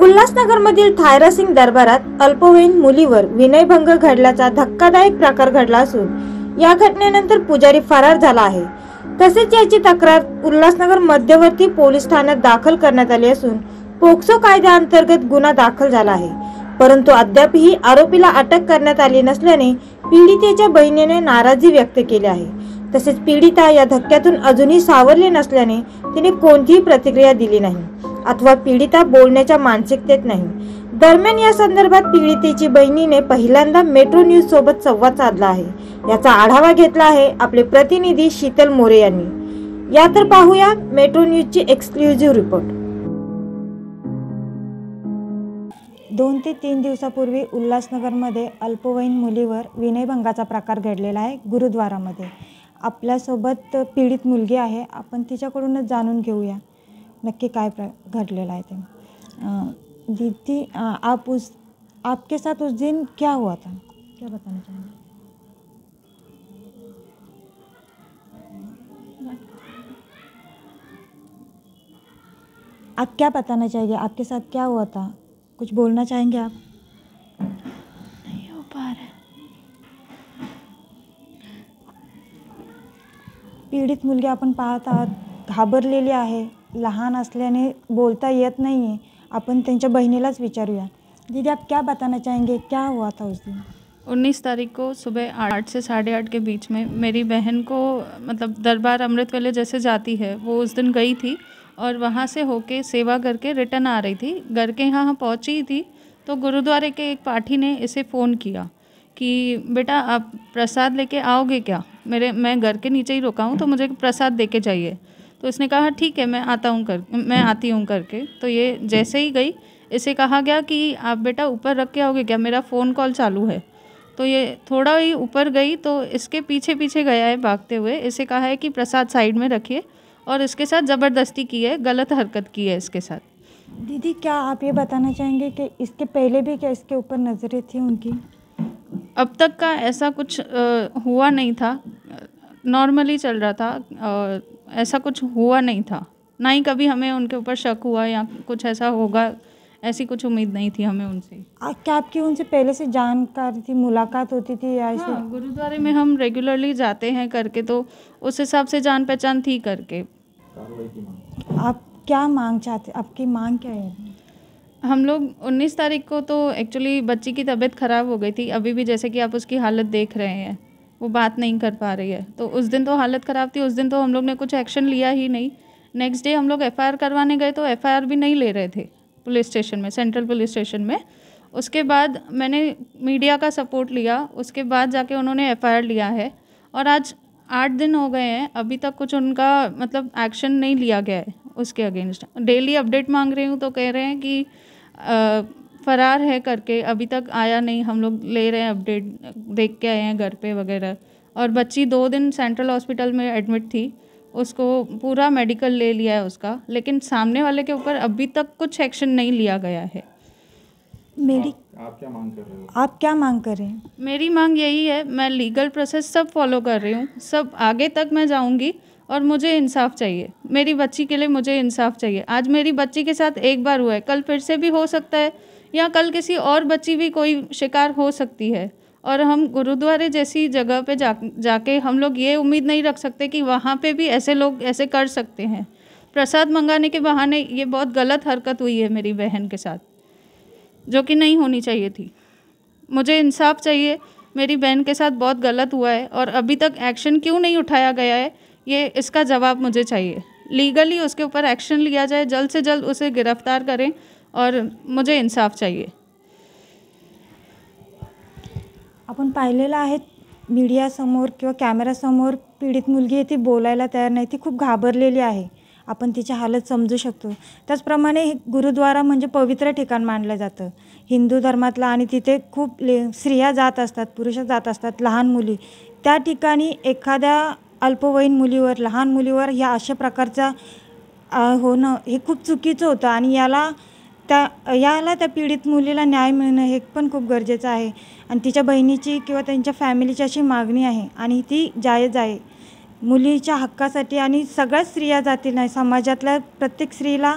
उल्हासनगरमधील थायरासिंग दरबारात अल्पवयीन मुलीवर विनयभंग घडल्याचा धक्कादायक प्रकार घडला असून या घटनेनंतर पुजारी फरार झाला आहे। तसेच याची तक्रार उल्हासनगर मध्यवर्ती पोलीस ठाण्यात दाखल करण्यात आली असून पोक्सो कायद्याअंतर्गत गुन्हा दाखल झाला आहे। परंतु अद्यापही आरोपीला अटक करण्यात आली नसल्याने पीडितेच्या बहिणीने नाराजी व्यक्त केली आहे। तसेच पीडिता या धक्क्यातून अजूनही सावरली नसल्याने तिने कोणतीही प्रतिक्रिया दिली नाही अथवा पीडिता बोलण्याच्या मानसिकतेत नाही। दरम्यान या संदर्भात पीडितेची बहिणीने पहिल्यांदा मेट्रो न्यूज सोबत संवाद साधला आहे। याचा आढावा घेतला आहे आपले प्रतिनिधी शीतल मोरे यांनी। या तर पाहूया मेट्रो न्यूजची एक्सक्लुझिव्ह रिपोर्ट। 2 ते 3 दिवसापूर्वी उल्हासनगरमध्ये अल्पवयीन मुलीवर विनयभंगाचा प्रकार घडलेला आहे गुरुद्वारामध्ये। आपल्यासोबत पीडित मुलगी आहे, आपण तिच्याकडूनच जाणून घेऊया नक्की काय घडलेला आहे ते। दीदी, आपके साथ उस दिन क्या हुआ था, क्या बताना चाहेंगे? आप क्या बताना चाहिए, आपके साथ क्या हुआ था, कुछ बोलना चाहेंगे आप? नहीं हो पा रहा है। पीडित मुलगी आपण पाहत आहात, घाबरलेली आहे, लहान असल्याने बोलता येत नाही है। अपन त्यांच्या बहिणीलाच विचारूया। दीदी, आप क्या बताना चाहेंगे, क्या हुआ था उस दिन? 19 तारीख को सुबह 8 से 8:30 के बीच में मेरी बहन को मतलब दरबार अमृत वेले जैसे जाती है वो उस दिन गई थी और वहाँ से होके सेवा करके रिटर्न आ रही थी। घर के यहाँ पहुँची थी तो गुरुद्वारे के एक पाठी ने इसे फ़ोन किया कि बेटा आप प्रसाद लेके आओगे क्या, मैं घर के नीचे ही रुका हूँ तो मुझे प्रसाद दे के चाहिए। तो इसने कहा ठीक है मैं आती हूँ करके। तो ये जैसे ही गई इसे कहा गया कि आप बेटा ऊपर रख के आओगे क्या, मेरा फ़ोन कॉल चालू है। तो ये थोड़ा ही ऊपर गई तो इसके पीछे पीछे गया है भागते हुए। इसे कहा है कि प्रसाद साइड में रखिए और इसके साथ ज़बरदस्ती की है, गलत हरकत की है इसके साथ। दीदी, क्या आप ये बताना चाहेंगे कि इसके पहले भी क्या इसके ऊपर नज़रें थी उनकी? अब तक का ऐसा कुछ हुआ नहीं था, नॉर्मली चल रहा था और ऐसा कुछ हुआ नहीं था। ना ही कभी हमें उनके ऊपर शक हुआ या कुछ ऐसा होगा, ऐसी कुछ उम्मीद नहीं थी हमें उनसे। क्या आपकी उनसे पहले से जानकारी थी, मुलाकात होती थी या ऐसे? हाँ, गुरुद्वारे में हम रेगुलरली जाते हैं करके, तो उस हिसाब से जान पहचान थी करके। आप क्या मांग चाहते, आपकी मांग क्या है? हम लोग 19 तारीख को तो एक्चुअली बच्ची की तबीयत ख़राब हो गई थी। अभी भी जैसे कि आप उसकी हालत देख रहे हैं, वो बात नहीं कर पा रही है। तो उस दिन तो हालत ख़राब थी, उस दिन तो हम लोग ने कुछ एक्शन लिया ही नहीं। नेक्स्ट डे हम लोग एफआईआर करवाने गए तो एफआईआर भी नहीं ले रहे थे पुलिस स्टेशन में, सेंट्रल पुलिस स्टेशन में। उसके बाद मैंने मीडिया का सपोर्ट लिया, उसके बाद जाके उन्होंने एफआईआर लिया है और आज 8 दिन हो गए हैं, अभी तक कुछ उनका मतलब एक्शन नहीं लिया गया है उसके अगेंस्ट। डेली अपडेट मांग रही हूँ तो कह रहे हैं कि फ़रार है करके, अभी तक आया नहीं। हम लोग ले रहे हैं अपडेट, देख के आए हैं घर पे वगैरह। और बच्ची 2 दिन सेंट्रल हॉस्पिटल में एडमिट थी, उसको पूरा मेडिकल ले लिया है उसका, लेकिन सामने वाले के ऊपर अभी तक कुछ एक्शन नहीं लिया गया है। आप क्या मांग कर रहे हो? आप क्या मांग कर रहे हैं? मेरी मांग यही है, मैं लीगल प्रोसेस सब फॉलो कर रही हूँ, सब आगे तक मैं जाऊँगी और मुझे इंसाफ चाहिए। मेरी बच्ची के लिए मुझे इंसाफ चाहिए। आज मेरी बच्ची के साथ एक बार हुआ है, कल फिर से भी हो सकता है या कल किसी और बच्ची भी कोई शिकार हो सकती है। और हम गुरुद्वारे जैसी जगह पे जाके हम लोग ये उम्मीद नहीं रख सकते कि वहाँ पे भी ऐसे लोग ऐसे कर सकते हैं। प्रसाद मंगाने के बहाने ये बहुत गलत हरकत हुई है मेरी बहन के साथ, जो कि नहीं होनी चाहिए थी। मुझे इंसाफ चाहिए, मेरी बहन के साथ बहुत गलत हुआ है और अभी तक एक्शन क्यों नहीं उठाया गया है, ये इसका जवाब मुझे चाहिए। लीगली उसके ऊपर एक्शन लिया जाए, जल्द से जल्द उसे गिरफ्तार करें और मुझे इंसाफ चाहिए। आपण पाहिलेलं आहे मीडियासमोर किंवा कॅमेरासमोर पीडित मुलगी आहे, ती बोलायला तयार नाही, ती खूप घाबरलेली आहे। आपण तिची हालत समजू शकतो। त्याचप्रमाणे गुरुद्वारा म्हणजे पवित्र ठिकाण मानलं जातं हिंदू धर्मातलं आणि तिथे खूप स्त्रिया जात असतात, पुरुष जात असतात, लहान मुली। त्या ठिकाणी एखाद्या अल्पवयीन मुलीवर, लहान मुलीवर ह्या अशा प्रकारचा होणं हे खूप चुकीचं होतं आणि याला याला त्या पीडित मुलीला न्याय मिळणं हे पण खूप गरजेचं आहे आणि तिच्या बहिणीची किंवा त्यांच्या फॅमिलीची अशी मागणी आहे आणि ती जायज आहे. मुलीच्या हक्कासाठी आणि सगळ्याच स्त्रिया जातील नाही, समाजातल्या प्रत्येक स्त्रीला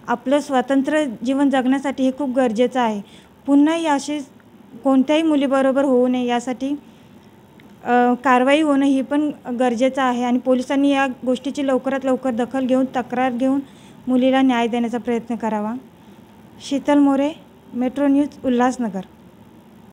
आपलं स्वतंत्र जीवन जगण्यासाठी हे खूप गरजेचं आहे. पुन्हाही अशी कोणत्याही मुलीबरोबर होऊ नये यासाठी कारवाई होणं ही पण गरजेचं आहे आणि पोलिसांनी या गोष्टीची लवकरात लवकर दखल घेऊन तक्रार घेऊन मुलीला न्याय देण्याचा प्रयत्न करावा. शीतल मोरे, मेट्रो न्यूज, उल्हासनगर.